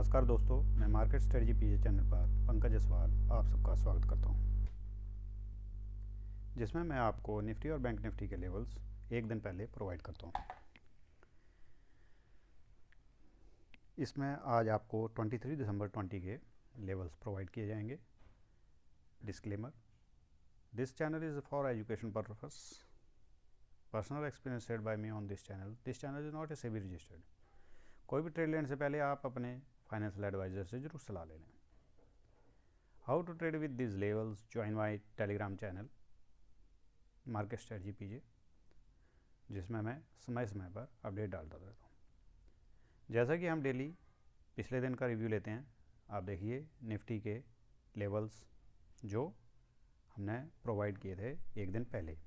नमस्कार दोस्तों, मैं मार्केट स्ट्रेटजी पीजे चैनल पर पंकज जसवाल आप सबका स्वागत करता हूं, जिसमें मैं आपको निफ्टी और बैंक निफ्टी के लेवल्स एक दिन पहले प्रोवाइड करता हूं। इसमें आज आपको 23 दिसंबर 20 के लेवल्स प्रोवाइड किए जाएंगे। Disclaimer: this channel is for education purpose. Personal experience shared by me on this channel is not a SEBI registered. कोई भी ट्रेड लेने से पहले आप अपने फाइनेंशियल एडवाइज़र से ज़रूर सलाह ले लें। How to trade with this levels, join my Telegram channel market strategy PJ, जिसमें मैं समय समय पर अपडेट डालता रहता हूँ। जैसा कि हम डेली पिछले दिन का रिव्यू लेते हैं, आप देखिए निफ्टी के लेवल्स जो हमने प्रोवाइड किए थे एक दिन पहले,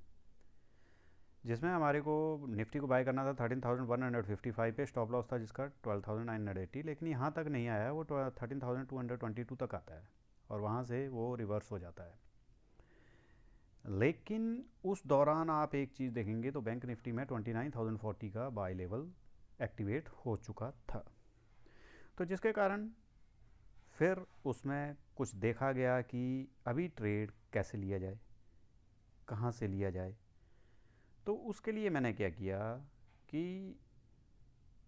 जिसमें हमारे को निफ्टी को बाय करना था 13,155 पे, स्टॉप लॉस था जिसका 12,980, लेकिन यहाँ तक नहीं आया, वो 13,222 तक आता है और वहाँ से वो रिवर्स हो जाता है। लेकिन उस दौरान आप एक चीज़ देखेंगे तो बैंक निफ्टी में 29,040 का बाय लेवल एक्टिवेट हो चुका था, तो जिसके कारण फिर उसमें कुछ देखा गया कि अभी ट्रेड कैसे लिया जाए, कहाँ से लिया जाए। तो उसके लिए मैंने क्या किया कि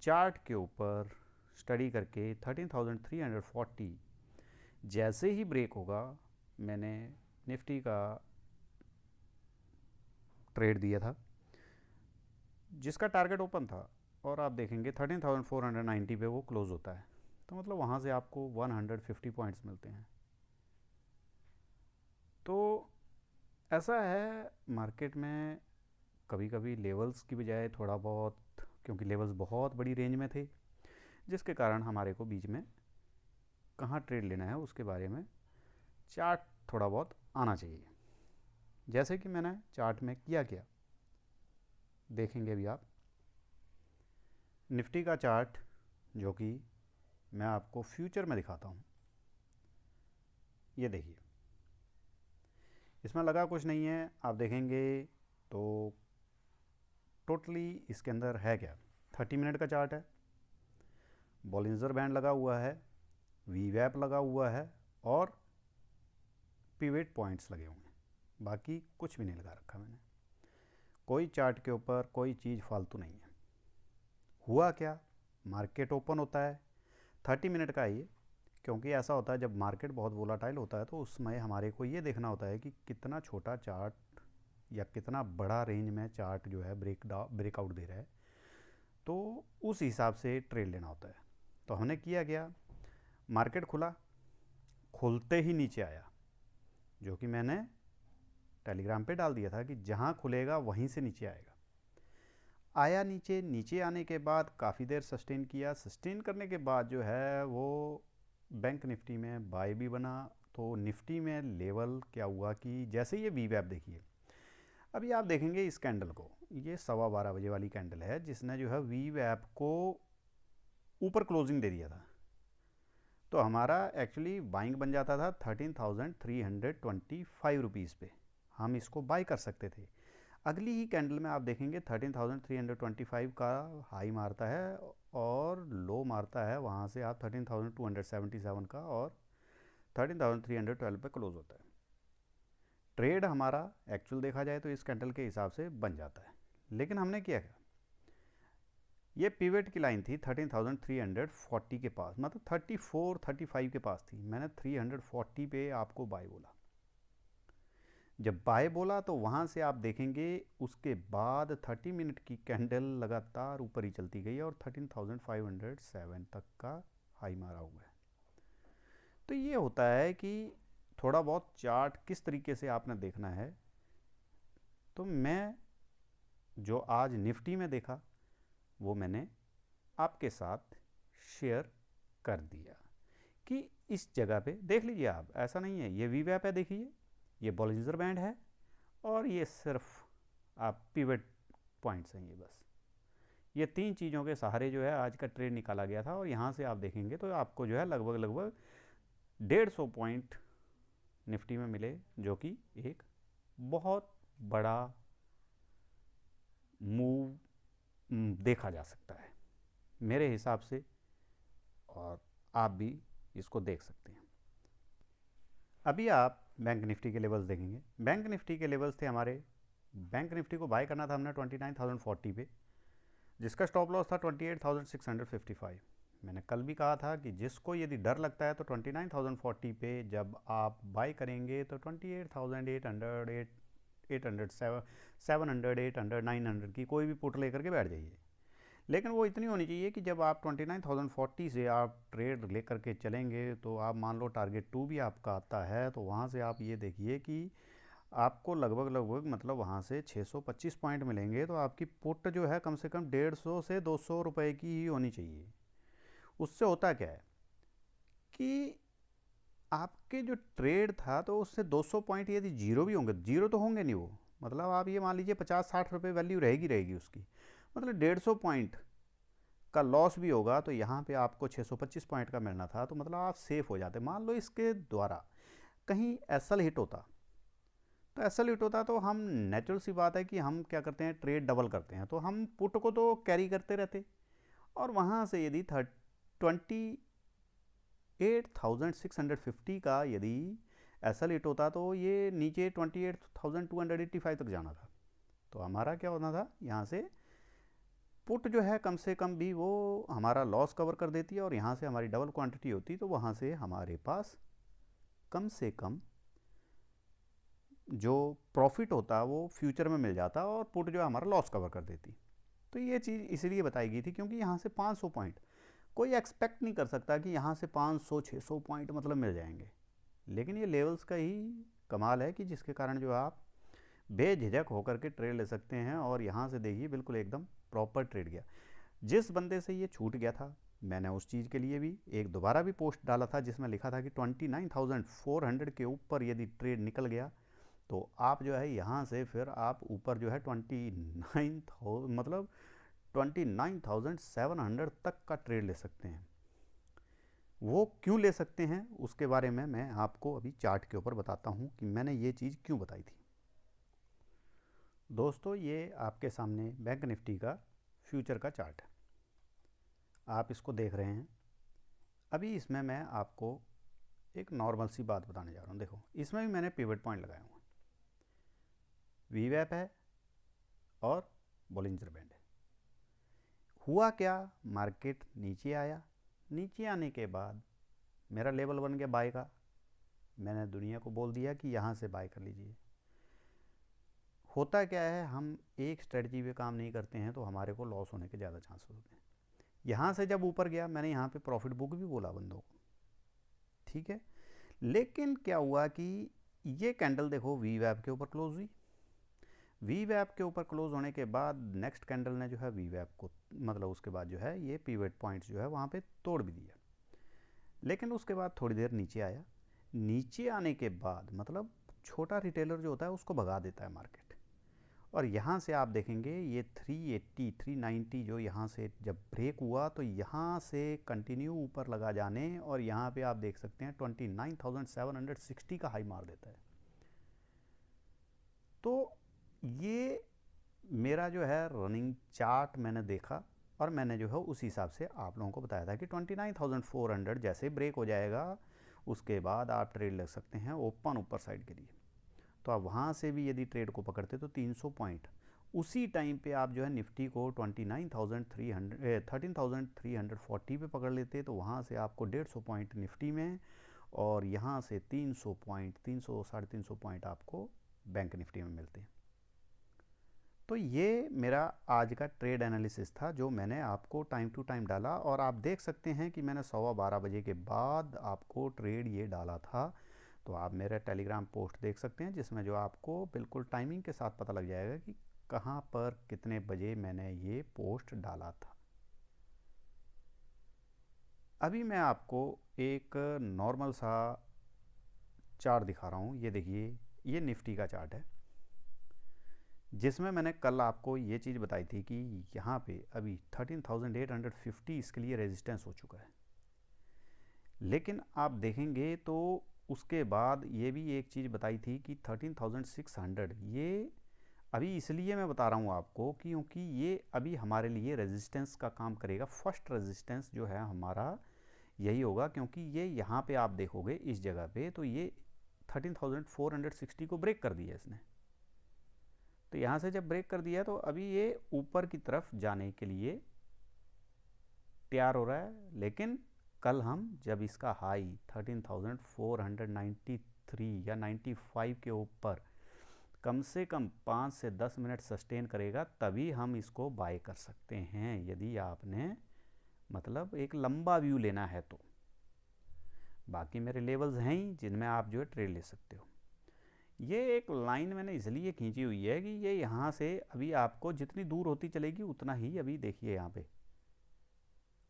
चार्ट के ऊपर स्टडी करके 13,340 जैसे ही ब्रेक होगा, मैंने निफ्टी का ट्रेड दिया था जिसका टारगेट ओपन था, और आप देखेंगे 13,490 पे वो क्लोज होता है, तो मतलब वहाँ से आपको 150 पॉइंट्स मिलते हैं। तो ऐसा है मार्केट में, कभी कभी लेवल्स की बजाय थोड़ा बहुत, क्योंकि लेवल्स बहुत बड़ी रेंज में थे, जिसके कारण हमारे को बीच में कहाँ ट्रेड लेना है उसके बारे में चार्ट थोड़ा बहुत आना चाहिए। जैसे कि मैंने चार्ट में किया क्या देखेंगे अभी आप। निफ्टी का चार्ट जो कि मैं आपको फ्यूचर में दिखाता हूँ, ये देखिए, इसमें लगा कुछ नहीं है। आप देखेंगे तो टोटली इसके अंदर है क्या, 30 मिनट का चार्ट है, बॉलिंजर बैंड लगा हुआ है, वी वैप लगा हुआ है और पिवेट पॉइंट्स लगे हुए हैं। बाकी कुछ भी नहीं लगा रखा मैंने, कोई चार्ट के ऊपर कोई चीज़ फालतू नहीं है। हुआ क्या, मार्केट ओपन होता है 30 मिनट का ये, क्योंकि ऐसा होता है जब मार्केट बहुत वोलाटाइल होता है तो उस समय हमारे को ये देखना होता है कि कितना छोटा चार्ट या कितना बड़ा रेंज में चार्ट जो है ब्रेकआउट दे रहा है, तो उस हिसाब से ट्रेड लेना होता है। तो हमने किया गया, मार्केट खुला, खुलते ही नीचे आया, जो कि मैंने टेलीग्राम पे डाल दिया था कि जहाँ खुलेगा वहीं से नीचे आएगा। आया नीचे, नीचे आने के बाद काफ़ी देर सस्टेन किया, सस्टेन करने के बाद जो है वो बैंक निफ्टी में बाय भी बना। तो निफ्टी में लेवल क्या हुआ कि जैसे ये वी वैप देखिए, अभी आप देखेंगे इस कैंडल को, ये 12:15 बजे वाली कैंडल है जिसने जो है वी वैप को ऊपर क्लोजिंग दे दिया था, तो हमारा एक्चुअली बाइंग बन जाता था 13,325 रुपीज़ पे, हम इसको बाय कर सकते थे। अगली ही कैंडल में आप देखेंगे 13,325 का हाई मारता है और लो मारता है, वहाँ से आप 13,277 का और 13,312 पे क्लोज होता है। ट्रेड हमारा एक्चुअल देखा जाए तो इस कैंडल के हिसाब से बन जाता है, लेकिन हमने किया क्या, ये पिवट की लाइन थी 13,340 के पास, मतलब 34-35 के पास थी। मैंने 340 पे आपको बाय बोला, जब बाय बोला तो वहाँ से आप देखेंगे उसके बाद 30 मिनट की कैंडल लगातार ऊपर ही चलती गई और 13,507 तक का हाई मारा हुआ है। तो ये होता है कि थोड़ा बहुत चार्ट किस तरीके से आपने देखना है। तो मैं जो आज निफ्टी में देखा वो मैंने आपके साथ शेयर कर दिया कि इस जगह पे देख लीजिए आप, ऐसा नहीं है, ये वी वैप है, देखिए ये बॉलिंजर बैंड है और ये सिर्फ आप पिवट पॉइंट्स हैं। ये बस ये तीन चीज़ों के सहारे जो है आज का ट्रेड निकाला गया था, और यहाँ से आप देखेंगे तो आपको जो है लगभग 150 पॉइंट निफ्टी में मिले, जो कि एक बहुत बड़ा मूव देखा जा सकता है मेरे हिसाब से। और आप भी इसको देख सकते हैं। अभी आप बैंक निफ्टी के लेवल्स देखेंगे। बैंक निफ्टी के लेवल्स थे हमारे, बैंक निफ्टी को बाय करना था हमने 29,040 पे, जिसका स्टॉप लॉस था 28,655। मैंने कल भी कहा था कि जिसको यदि डर लगता है तो 29,040 पे जब आप बाय करेंगे तो 28,800, 800, 700, 800, 900 की कोई भी पुट लेकर के बैठ जाइए। लेकिन वो इतनी होनी चाहिए कि जब आप 29,040 से आप ट्रेड लेकर के चलेंगे तो आप मान लो टारगेट 2 भी आपका आता है तो वहाँ से आप ये देखिए कि आपको लगभग मतलब वहाँ से 625 पॉइंट मिलेंगे। तो आपकी पुट जो है कम से कम 150 से 200 रुपए की ही होनी चाहिए। उससे होता क्या है कि आपके जो ट्रेड था तो उससे 200 पॉइंट यदि जीरो भी होंगे, जीरो तो होंगे नहीं वो, मतलब आप ये मान लीजिए 50-60 रुपये वैल्यू रहेगी उसकी, मतलब 150 पॉइंट का लॉस भी होगा तो यहाँ पे आपको 625 पॉइंट का मिलना था, तो मतलब आप सेफ हो जाते। मान लो इसके द्वारा कहीं एसएल हिट होता, तो एसएल हिट होता तो हम नेचुरल सी बात है कि हम क्या करते हैं, ट्रेड डबल करते हैं, तो हम पुट को तो कैरी करते रहते। और वहाँ से यदि 28,650 का यदि एसएल हिट होता तो ये नीचे 28,285 तक जाना था। तो हमारा क्या होना था, यहाँ से पुट जो है कम से कम भी वो हमारा लॉस कवर कर देती है और यहाँ से हमारी डबल क्वांटिटी होती, तो वहाँ से हमारे पास कम से कम जो प्रॉफिट होता वो फ्यूचर में मिल जाता और पुट जो हमारा लॉस कवर कर देती। तो ये चीज़ इसलिए बताई गई थी क्योंकि यहाँ से 500 पॉइंट कोई एक्सपेक्ट नहीं कर सकता कि यहाँ से 500-600 पॉइंट मतलब मिल जाएंगे। लेकिन ये लेवल्स का ही कमाल है कि जिसके कारण जो आप बेझिझक होकर के ट्रेड ले सकते हैं। और यहाँ से देखिए बिल्कुल एकदम प्रॉपर ट्रेड गया। जिस बंदे से ये छूट गया था, मैंने उस चीज़ के लिए भी एक दोबारा भी पोस्ट डाला था जिसमें लिखा था कि 29,400 के ऊपर यदि ट्रेड निकल गया तो आप जो है यहाँ से फिर आप ऊपर जो है 29,000 मतलब 29,700 तक का ट्रेड ले सकते हैं। वो क्यों ले सकते हैं उसके बारे में मैं आपको अभी चार्ट के ऊपर बताता हूँ कि मैंने ये चीज़ क्यों बताई थी। दोस्तों ये आपके सामने बैंक निफ्टी का फ्यूचर का चार्ट है, आप इसको देख रहे हैं। अभी इसमें मैं आपको एक नॉर्मल सी बात बताने जा रहा हूँ। देखो इसमें भी मैंने पिवट पॉइंट लगाए हुए हैं, वीवैप है और बॉलिंजर बैंड है। हुआ क्या, मार्केट नीचे आया, नीचे आने के बाद मेरा लेवल बन गया बाय का। मैंने दुनिया को बोल दिया कि यहाँ से बाय कर लीजिए। होता क्या है, हम एक स्ट्रेटजी पे काम नहीं करते हैं तो हमारे को लॉस होने के ज़्यादा चांसेस होते हैं। यहाँ से जब ऊपर गया मैंने यहाँ पे प्रॉफिट बुक भी बोला बंदों को, ठीक है। लेकिन क्या हुआ कि ये कैंडल देखो वीवैप के ऊपर क्लोज हुई। वीवैप के ऊपर क्लोज होने के बाद नेक्स्ट कैंडल ने जो है वीवैप को मतलब उसके बाद जो है ये पिवट पॉइंट्स जो है वहाँ पे तोड़ भी दिया। लेकिन उसके बाद थोड़ी देर नीचे आया। नीचे आने के बाद मतलब छोटा रिटेलर जो होता है उसको भगा देता है मार्केट। और यहाँ से आप देखेंगे ये 380 390 जो यहाँ से जब ब्रेक हुआ तो यहाँ से कंटिन्यू ऊपर लगा जाने और यहाँ पे आप देख सकते हैं 29,760 का हाई मार देता है। तो ये मेरा जो है रनिंग चार्ट मैंने देखा और मैंने जो है उस हिसाब से आप लोगों को बताया था कि 29,400 जैसे ब्रेक हो जाएगा उसके बाद आप ट्रेड ले सकते हैं ओपन ऊपर साइड के लिए। तो आप वहाँ से भी यदि ट्रेड को पकड़ते तो 300 पॉइंट उसी टाइम पे आप जो है निफ्टी को 13,340 पे पकड़ लेते तो वहाँ से आपको 150 पॉइंट निफ्टी में और यहाँ से 300 पॉइंट 300-350 पॉइंट आपको बैंक निफ्टी में मिलते हैं। तो ये मेरा आज का ट्रेड एनालिसिस था जो मैंने आपको टाइम टू टाइम डाला। और आप देख सकते हैं कि मैंने 12:15 बजे के बाद आपको ट्रेड ये डाला था। तो आप मेरे टेलीग्राम पोस्ट देख सकते हैं जिसमें जो आपको बिल्कुल टाइमिंग के साथ पता लग जाएगा कि कहाँ पर कितने बजे मैंने ये पोस्ट डाला था। अभी मैं आपको एक नॉर्मल सा चार्ट दिखा रहा हूँ। ये देखिए ये निफ्टी का चार्ट है जिसमें मैंने कल आपको ये चीज़ बताई थी कि यहाँ पे अभी 13,850 इसके लिए रेजिस्टेंस हो चुका है। लेकिन आप देखेंगे तो उसके बाद ये भी एक चीज़ बताई थी कि 13,600 ये अभी इसलिए मैं बता रहा हूँ आपको क्योंकि ये अभी हमारे लिए रेजिस्टेंस का काम करेगा। फर्स्ट रेजिस्टेंस जो है हमारा यही होगा, क्योंकि ये यहाँ पे आप देखोगे इस जगह पे तो ये 13,460 को ब्रेक कर दिया इसने। तो यहाँ से जब ब्रेक कर दिया तो अभी ये ऊपर की तरफ जाने के लिए तैयार हो रहा है। लेकिन कल हम जब इसका हाई 13,493 या 95 के ऊपर कम से कम 5 से 10 मिनट सस्टेन करेगा, तभी हम इसको बाय कर सकते हैं, यदि आपने मतलब एक लंबा व्यू लेना है तो। बाकी मेरे लेवल्स हैं ही जिनमें आप जो है ट्रेड ले सकते हो। ये एक लाइन मैंने इसलिए खींची हुई है कि ये यहाँ से अभी आपको जितनी दूर होती चलेगी उतना ही, अभी देखिए यहाँ पे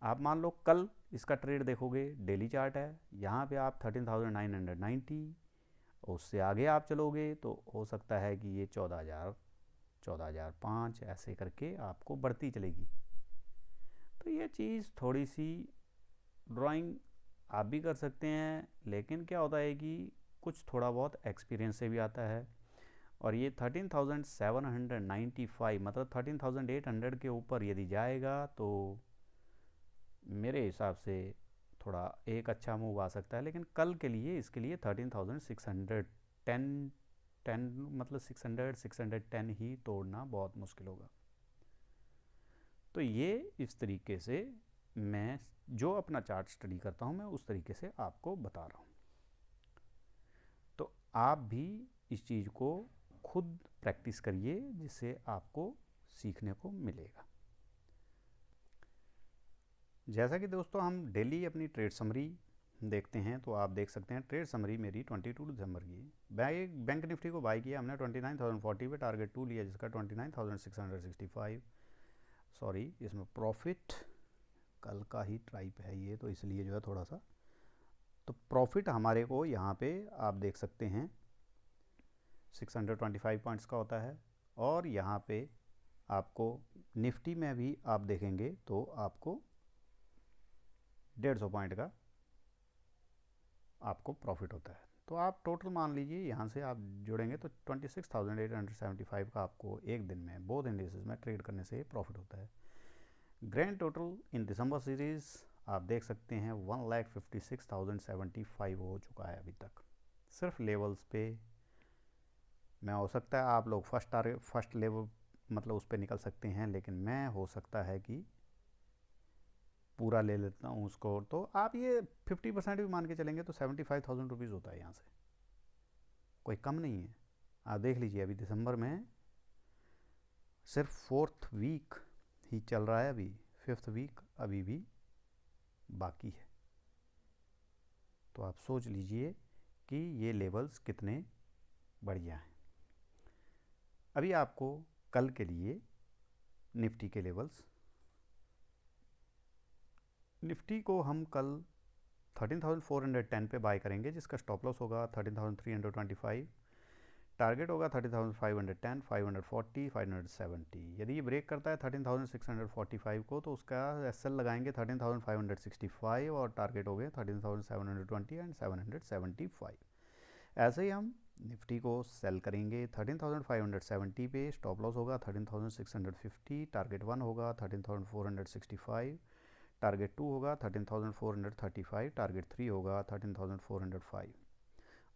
आप मान लो कल इसका ट्रेड देखोगे, डेली चार्ट है, यहाँ पे आप 13,990, उससे आगे आप चलोगे तो हो सकता है कि ये 14,000, 14,005 ऐसे करके आपको बढ़ती चलेगी। तो ये चीज़ थोड़ी सी ड्राइंग आप भी कर सकते हैं, लेकिन क्या होता है कि कुछ थोड़ा बहुत एक्सपीरियंस से भी आता है। और ये 13,795 मतलब 13,800 के ऊपर यदि जाएगा तो मेरे हिसाब से थोड़ा एक अच्छा मूव आ सकता है। लेकिन कल के लिए इसके लिए 13,610 मतलब 610 ही तोड़ना बहुत मुश्किल होगा। तो ये इस तरीके से मैं जो अपना चार्ट स्टडी करता हूँ मैं उस तरीके से आपको बता रहा हूँ। तो आप भी इस चीज़ को खुद प्रैक्टिस करिए, जिससे आपको सीखने को मिलेगा। जैसा कि दोस्तों हम डेली अपनी ट्रेड समरी देखते हैं, तो आप देख सकते हैं ट्रेड समरी मेरी 22 दिसंबर की। बैंक निफ्टी को बाय किया हमने 29,040 पे, टारगेट 2 लिया जिसका 29,665। सॉरी, इसमें प्रॉफिट कल का ही टाइप है ये, तो इसलिए जो है थोड़ा सा, तो प्रॉफिट हमारे को यहाँ पे आप देख सकते हैं 625 पॉइंट्स का होता है। और यहाँ पे आपको निफ्टी में भी आप देखेंगे तो आपको 150 पॉइंट का आपको प्रॉफिट होता है। तो आप टोटल मान लीजिए यहाँ से आप जोड़ेंगे तो 26,875 का आपको एक दिन में बोथ इंडिसेस में ट्रेड करने से प्रॉफिट होता है। ग्रैंड टोटल इन दिसंबर सीरीज़ आप देख सकते हैं 1,56,075 हो चुका है अभी तक, सिर्फ लेवल्स पे। मैं हो सकता है आप लोग फर्स्ट लेवल मतलब उस पर निकल सकते हैं, लेकिन मैं हो सकता है कि पूरा ले लेता हूँ उसको। तो आप ये 50% भी मान के चलेंगे तो 75,000 रुपीज़ होता है यहाँ से, कोई कम नहीं है। आप देख लीजिए अभी दिसंबर में सिर्फ 4th वीक ही चल रहा है, अभी 5th वीक अभी भी बाकी है। तो आप सोच लीजिए कि ये लेवल्स कितने बढ़िया हैं। अभी आपको कल के लिए निफ्टी के लेवल्स, निफ्टी को हम कल 13,410 पे बाय करेंगे जिसका स्टॉप लॉस होगा 13,325, टारगेट होगा 13,510, 540, 570। यदि ये ब्रेक करता है 13,645 को तो उसका एसएल लगाएंगे 13,565 और टारगेट हो गए 13,720 एंड 775। ऐसे ही हम निफ्टी को सेल करेंगे 13,570 पे, स्टॉप लॉस होगा 13,650, टारगेट 1 होगा 13,465, टारगेट 2 होगा 13,435, टारगेट 3 होगा 13,405।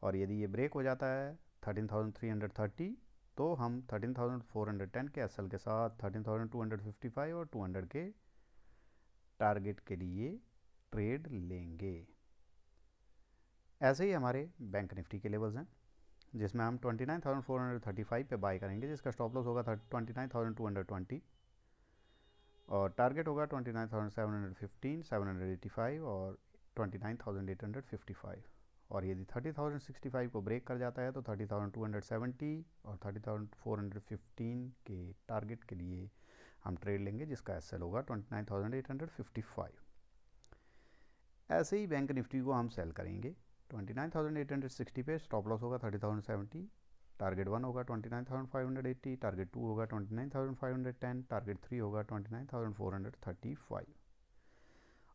और यदि ये ब्रेक हो जाता है 13,330 तो हम 13,410 के एसएल के साथ 13,255 और 200 के टारगेट के लिए ट्रेड लेंगे। ऐसे ही हमारे बैंक निफ्टी के लेवल्स हैं जिसमें हम 29,435 पे बाय करेंगे जिसका स्टॉप लॉस होगा 29,220 और टारगेट होगा 29,715, 785 और 29,855। और यदि 30,065 को ब्रेक कर जाता है तो 30,270 और 30,415 के टारगेट के लिए हम ट्रेड लेंगे जिसका एसएल होगा 29,855। ऐसे ही बैंक निफ्टी को हम सेल करेंगे 29,860 पे, स्टॉप लॉस होगा 30,070, टारगेट 1 होगा 29,580, टारगेट 2 होगा 29,510, टारगेट 3 होगा 29,435।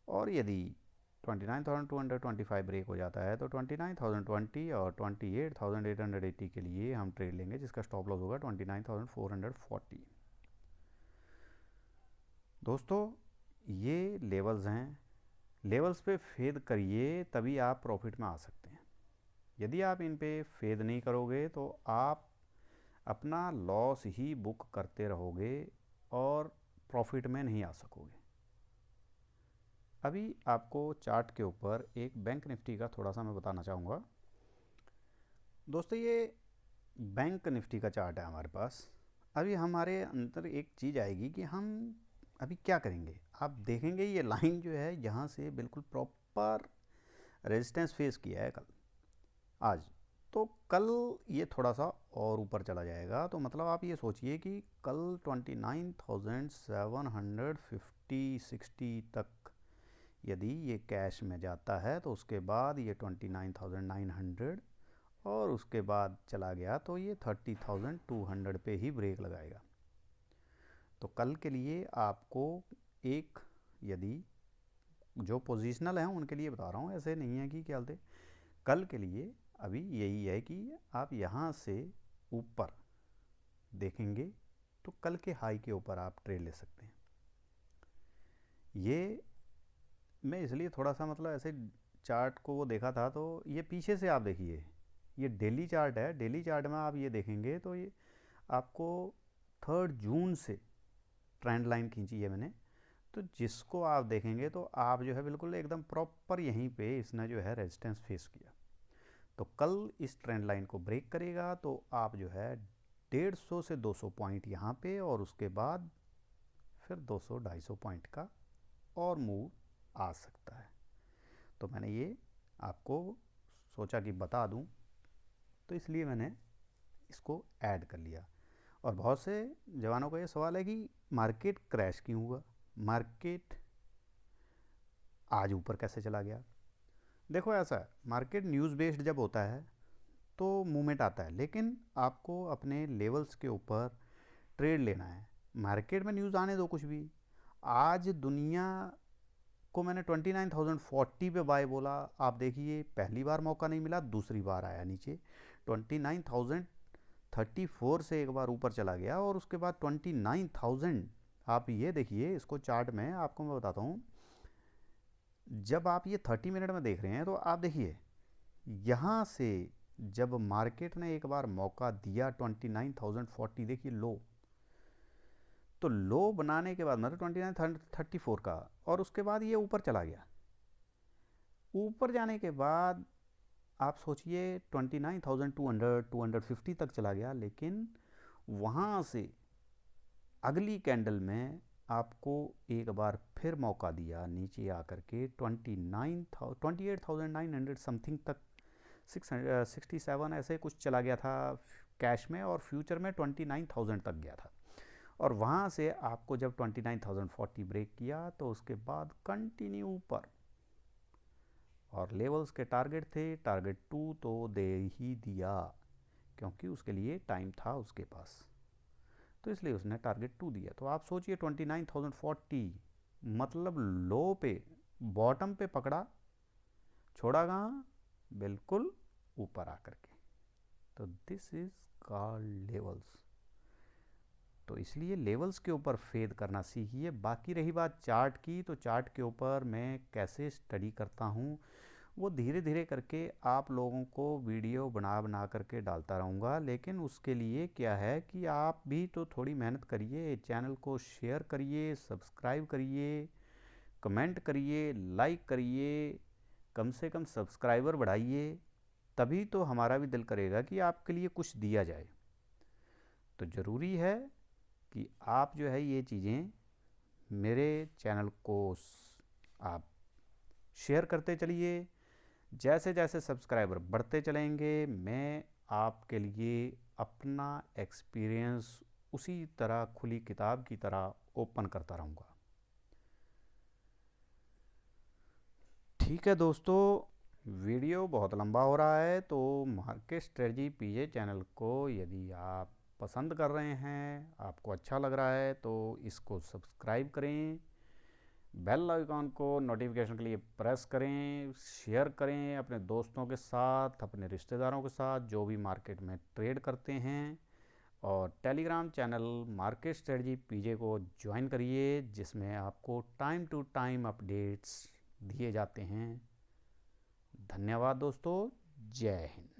और यदि 29,225 ब्रेक हो जाता है तो 29,020 और 28,880 के लिए हम ट्रेड लेंगे जिसका स्टॉप लॉस होगा 29,440। दोस्तों ये लेवल्स हैं, लेवल्स पे फेद करिए, तभी आप प्रॉफिट में आ सकते हैं। यदि आप इन पे फेद नहीं करोगे तो आप अपना लॉस ही बुक करते रहोगे और प्रॉफिट में नहीं आ सकोगे। अभी आपको चार्ट के ऊपर एक बैंक निफ्टी का थोड़ा सा मैं बताना चाहूँगा। दोस्तों, ये बैंक निफ्टी का चार्ट है हमारे पास। अभी हमारे अंदर एक चीज़ आएगी कि हम अभी क्या करेंगे। आप देखेंगे ये लाइन जो है यहाँ से बिल्कुल प्रॉपर रेजिस्टेंस फेस किया है कल, आज। तो कल ये थोड़ा सा और ऊपर चला जाएगा, तो मतलब आप ये सोचिए कि कल 29,750-60 तक यदि ये कैश में जाता है तो उसके बाद ये 29,900 और उसके बाद चला गया तो ये 30,200 पे ही ब्रेक लगाएगा। तो कल के लिए आपको एक, यदि जो पोजिशनल हैं उनके लिए बता रहा हूँ, ऐसे नहीं है कि क्या बोलते, कल के लिए अभी यही है कि आप यहाँ से ऊपर देखेंगे तो कल के हाई के ऊपर आप ट्रेड ले सकते हैं। ये मैं इसलिए थोड़ा सा मतलब ऐसे चार्ट को वो देखा था, तो ये पीछे से आप देखिए, ये डेली चार्ट है। डेली चार्ट में आप ये देखेंगे तो ये आपको 3 जून से ट्रेंड लाइन खींची है मैंने, तो जिसको आप देखेंगे तो आप जो है बिल्कुल एकदम प्रॉपर यहीं पे इसने जो है रेजिस्टेंस फेस किया। तो कल इस ट्रेंड लाइन को ब्रेक करेगा तो आप जो है 150 से 200 पॉइंट यहाँ पे, और उसके बाद फिर 200-250 पॉइंट का और मूव आ सकता है। तो मैंने ये आपको सोचा कि बता दूं, तो इसलिए मैंने इसको ऐड कर लिया। और बहुत से जवानों का ये सवाल है कि मार्केट क्रैश क्यों हुआ, मार्केट आज ऊपर कैसे चला गया। देखो ऐसा है, मार्केट न्यूज़ बेस्ड जब होता है तो मूवमेंट आता है, लेकिन आपको अपने लेवल्स के ऊपर ट्रेड लेना है। मार्केट में न्यूज़ आने दो कुछ भी। आज दुनिया को मैंने 29,040 पे बाय बोला, आप देखिए पहली बार मौका नहीं मिला, दूसरी बार आया नीचे 29,034 से एक बार ऊपर चला गया, और उसके बाद 29,000। आप ये देखिए इसको चार्ट में, आपको मैं बताता हूँ। जब आप ये 30 मिनट में देख रहे हैं तो आप देखिए यहाँ से जब मार्केट ने एक बार मौका दिया 29,040, देखिए लो, तो लो बनाने के बाद मतलब 29,034 का, और उसके बाद ये ऊपर चला गया। ऊपर जाने के बाद आप सोचिए 29,200 250 तक चला गया, लेकिन वहाँ से अगली कैंडल में आपको एक बार फिर मौका दिया नीचे आकर के 28,900 समथिंग तक, 667 ऐसे कुछ चला गया था कैश में, और फ्यूचर में 29,000 तक गया था। और वहाँ से आपको जब 29,040 ब्रेक किया तो उसके बाद कंटिन्यू ऊपर, और लेवल्स के टारगेट थे, टारगेट 2 तो दे ही दिया, क्योंकि उसके लिए टाइम था उसके पास, तो इसलिए उसने टारगेट 2 दिया। तो आप सोचिए 29,040 मतलब लो पे, बॉटम पे पकड़ा, छोड़ा कहाँ, बिल्कुल ऊपर आकर के। तो दिस इज कॉल्ड लेवल्स। तो इसलिए लेवल्स के ऊपर फेद करना सीखिए। बाकी रही बात चार्ट की, तो चार्ट के ऊपर मैं कैसे स्टडी करता हूँ वो धीरे धीरे करके आप लोगों को वीडियो बना बना करके डालता रहूँगा। लेकिन उसके लिए क्या है कि आप भी तो थोड़ी मेहनत करिए, चैनल को शेयर करिए, सब्सक्राइब करिए, कमेंट करिए, लाइक करिए, कम से कम सब्सक्राइबर बढ़ाइए, तभी तो हमारा भी दिल करेगा कि आपके लिए कुछ दिया जाए। तो ज़रूरी है कि आप जो है ये चीज़ें मेरे चैनल को आप शेयर करते चलिए। जैसे जैसे सब्सक्राइबर बढ़ते चलेंगे मैं आपके लिए अपना एक्सपीरियंस उसी तरह खुली किताब की तरह ओपन करता रहूँगा। ठीक है दोस्तों, वीडियो बहुत लंबा हो रहा है, तो मार्केट स्ट्रेटजी पीजे चैनल को यदि आप पसंद कर रहे हैं, आपको अच्छा लग रहा है, तो इसको सब्सक्राइब करें, बेल आइकॉन को नोटिफिकेशन के लिए प्रेस करें, शेयर करें अपने दोस्तों के साथ, अपने रिश्तेदारों के साथ जो भी मार्केट में ट्रेड करते हैं। और टेलीग्राम चैनल मार्केट स्ट्रेटजी पीजे को ज्वाइन करिए, जिसमें आपको टाइम टू टाइम अपडेट्स दिए जाते हैं। धन्यवाद दोस्तों। जय हिंद।